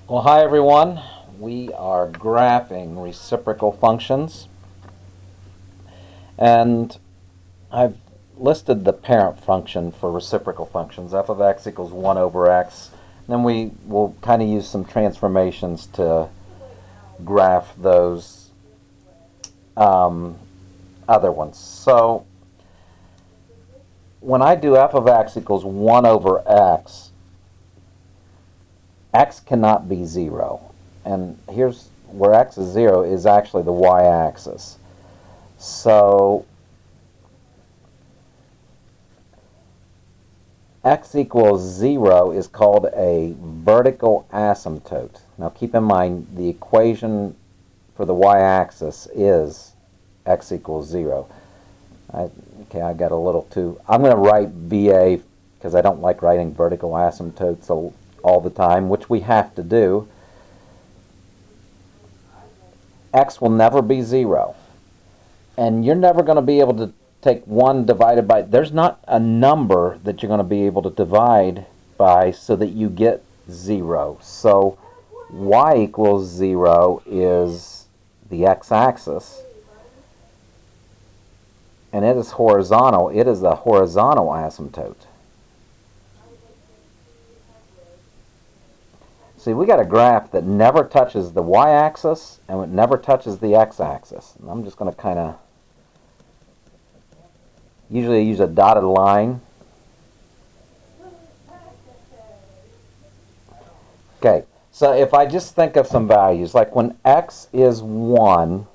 Well, hi everyone. We are graphing reciprocal functions, and I've listed the parent function for reciprocal functions, f of x equals 1 over x. Then we will kind of use some transformations to graph those other ones. So when I do f of x equals 1 over x, x cannot be 0. And here's where x is 0 is actually the y-axis. So x equals 0 is called a vertical asymptote. Now keep in mind the equation for the y-axis is x equals 0. Okay, I got a little too... I'm going to write VA because I don't like writing vertical asymptotes all the time, which we have to do. X will never be 0. And you're never going to be able to take 1 divided by... There's not a number that you're going to be able to divide by so that you get 0. So y equals 0 is the x-axis. And it is horizontal. It is a horizontal asymptote. See, we got a graph that never touches the y-axis and it never touches the x-axis. I'm just going to kind of... Usually I use a dotted line. Okay, so if I just think of some values, like when x is 1,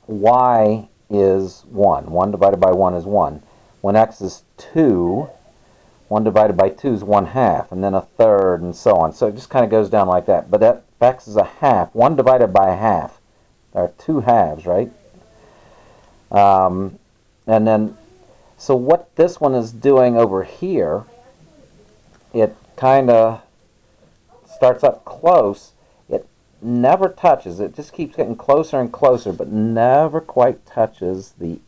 y is 1. 1 divided by 1 is 1. When x is 2, 1 divided by 2 is 1/2, and then a third, and so on. So it just kind of goes down like that. But if x is a half, 1 divided by a half. There are 2 halves, right? And then, so what this one is doing over here, it kind of starts up close. It never touches. It just keeps getting closer and closer, but never quite touches the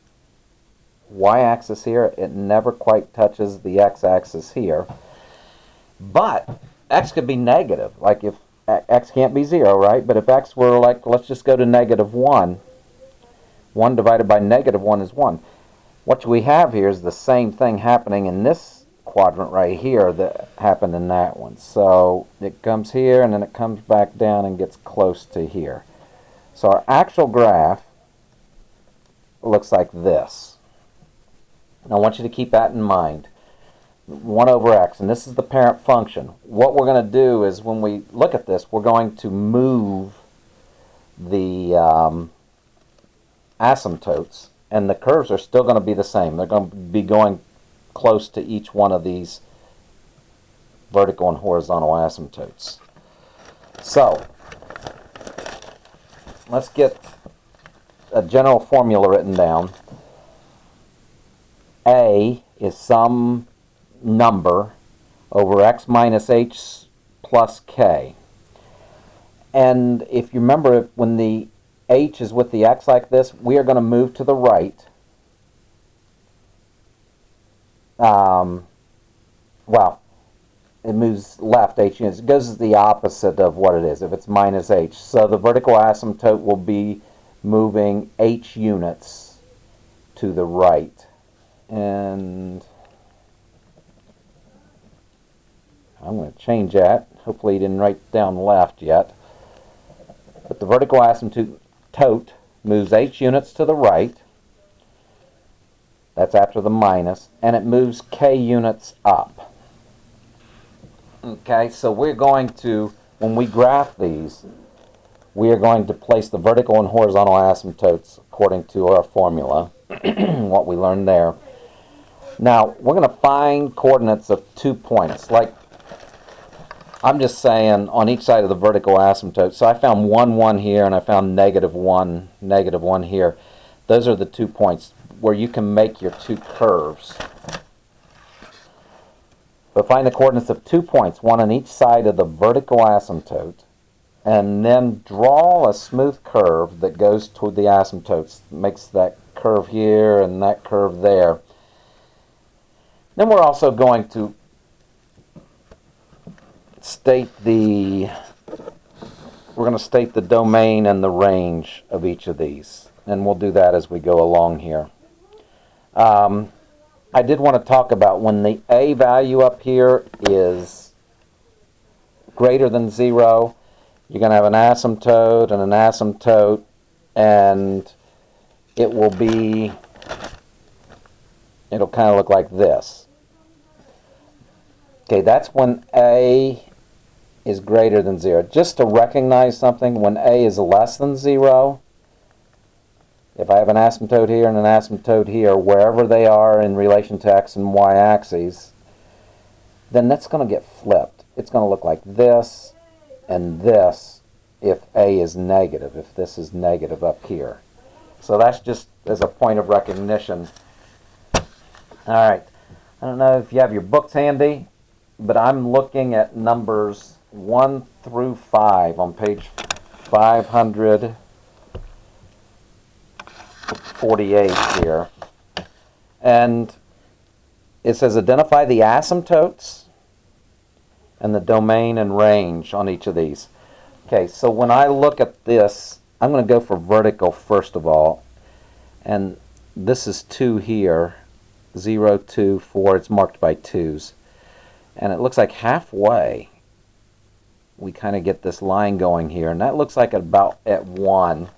y-axis here. It never quite touches the x-axis here. But x could be negative. Like if x can't be 0, right? But if x were like, let's just go to -1. 1 divided by -1 is 1. What we have here is the same thing happening in this quadrant right here that happened in that one. So it comes here and then it comes back down and gets close to here. So our actual graph looks like this. Now I want you to keep that in mind. 1 over x, and this is the parent function. What we're going to do is when we look at this, we're going to move the asymptotes, and the curves are still going to be the same. They're going to be going close to each one of these vertical and horizontal asymptotes. So let's get a general formula written down. A is some number over x minus h plus k. And if you remember, when the h is with the x like this, we are going to move to the right. Well, it moves left h units. It goes the opposite of what it is if it's minus h. So the vertical asymptote will be moving h units to the right. And I'm going to change that. Hopefully you didn't write down left yet. But the vertical asymptote moves h units to the right. That's after the minus. And it moves k units up. Okay, so we're going to, when we graph these, we are going to place the vertical and horizontal asymptotes according to our formula, what we learned there. Now, we're going to find coordinates of 2 points. Like, I'm just saying on each side of the vertical asymptote. So I found 1, 1 here, and I found -1, -1 here. Those are the 2 points where you can make your 2 curves. But find the coordinates of 2 points, one on each side of the vertical asymptote, and then draw a smooth curve that goes toward the asymptotes. Makes that curve here and that curve there. Then we're also going to state the domain and the range of each of these, and we'll do that as we go along here. I did want to talk about when the a value up here is greater than 0, you're going to have an asymptote and an asymptote, and it'll kind of look like this. Okay, that's when a is greater than 0. Just to recognize something, when a is less than 0, if I have an asymptote here and an asymptote here, wherever they are in relation to x and y axes, then that's going to get flipped. It's going to look like this and this if a is negative, if this is negative up here. So that's just as a point of recognition. All right. I don't know if you have your books handy, but I'm looking at numbers 1 through 5 on page 548 here. And it says identify the asymptotes and the domain and range on each of these. Okay, so when I look at this, I'm going to go for vertical first of all. And this is 2 here. 0, 2, 4. It's marked by 2's. And it looks like halfway we kind of get this line going here. And that looks like about at 1.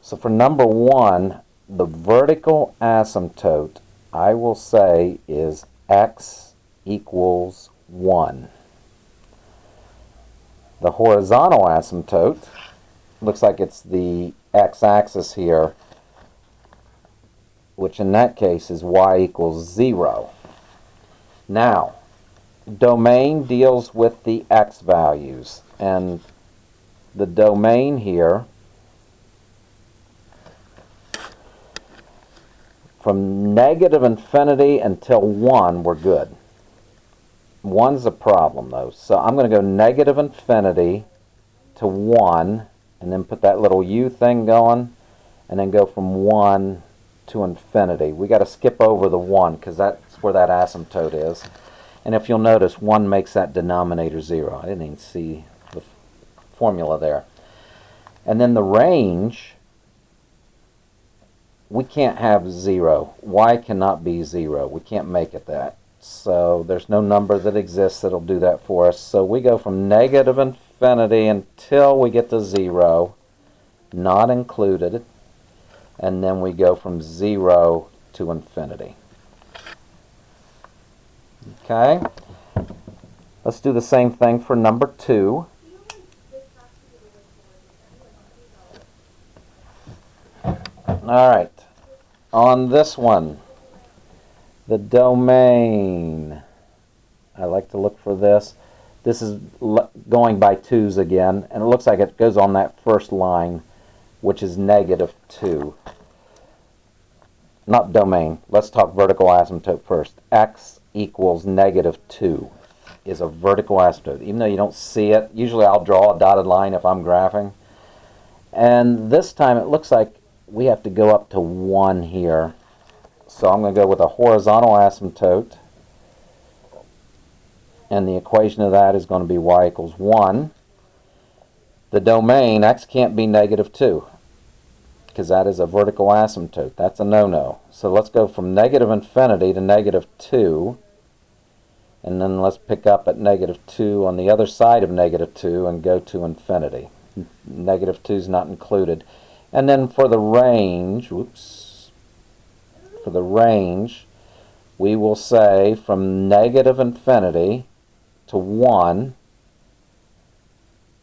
So for number 1, the vertical asymptote, I will say, is x equals 1. The horizontal asymptote looks like it's the x-axis here, which in that case is y equals 0. Now, domain deals with the x values, and the domain here from negative infinity until 1, we're good. 1's a problem, though. So I'm going to go negative infinity to 1, and then put that little u thing going, and then go from 1 to infinity. We got to skip over the 1, because that's where that asymptote is. And if you'll notice, 1 makes that denominator 0. I didn't even see the formula there. And then the range, we can't have 0. Y cannot be 0. We can't make it that. So there's no number that exists that'll do that for us. So we go from negative infinity until we get to 0, not included, and then we go from 0 to infinity. Okay? Let's do the same thing for number 2. All right. On this one, the domain, I like to look for this. This is going by 2's again, and it looks like it goes on that first line, which is negative 2. Not domain. Let's talk vertical asymptote first. X equals negative 2 is a vertical asymptote. Even though you don't see it, usually I'll draw a dotted line if I'm graphing. And this time it looks like we have to go up to 1 here. So I'm going to go with a horizontal asymptote. And the equation of that is going to be y equals 1. The domain, x can't be negative 2, because that is a vertical asymptote. That's a no-no. So let's go from negative infinity to negative 2. And then let's pick up at negative 2 on the other side of negative 2 and go to infinity. Negative 2 is not included. And then for the range, for the range, we will say from negative infinity to 1,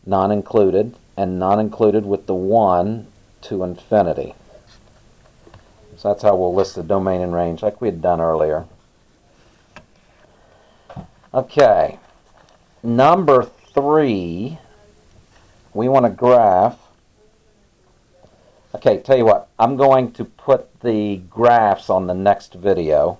non-included, and non-included with the 1 to infinity. So that's how we'll list the domain and range, like we had done earlier. Okay, number 3, we want to graph. Okay, tell you what, I'm going to put the graphs on the next video.